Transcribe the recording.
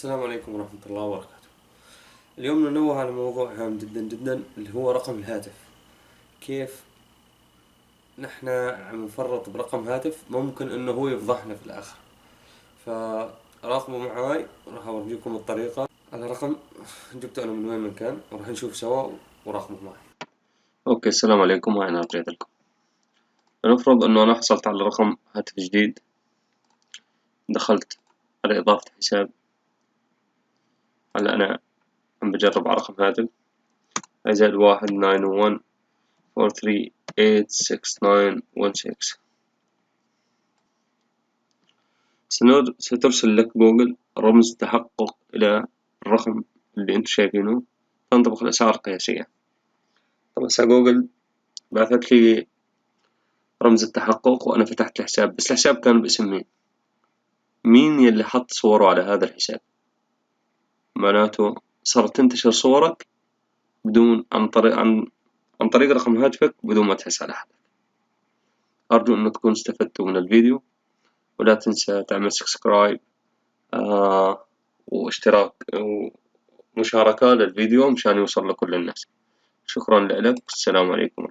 السلام عليكم ورحمة الله وبركاته. اليوم ننوه على موضوع هام جدا جدا اللي هو رقم الهاتف. كيف نحن عم نفرط برقم هاتف ممكن انه هو يفضحنا في الاخر. فراقبوا معاي، راح اورجيكم الطريقة على رقم جبته انا من وين من كان، وراح نشوف سوا وراقبوا معي. اوكي، السلام عليكم، وانا رجعت لكم. لنفرض انه انا حصلت على رقم هاتف جديد، دخلت على اضافة حساب. هلا انا عم بجرب على رقم هاتف زائد 1914386916. سترسل لك جوجل رمز تحقق الى الرقم اللي انتم شايفينه، تنطبق الاسعار القياسية. طبعا جوجل بعثت لي رمز التحقق وانا فتحت الحساب، بس الحساب كان باسم مين يلي حط صوره على هذا الحساب؟ معناته صارت تنتشر صورك بدون عن طريق رقم هاتفك بدون ما تحس على حدا. أرجو أنكم تكونوا استفدتوا من الفيديو، ولا تنسى تعمل سبسكرايب واشتراك ومشاركة للفيديو مشان يوصل لكل الناس. شكرا لك، السلام عليكم.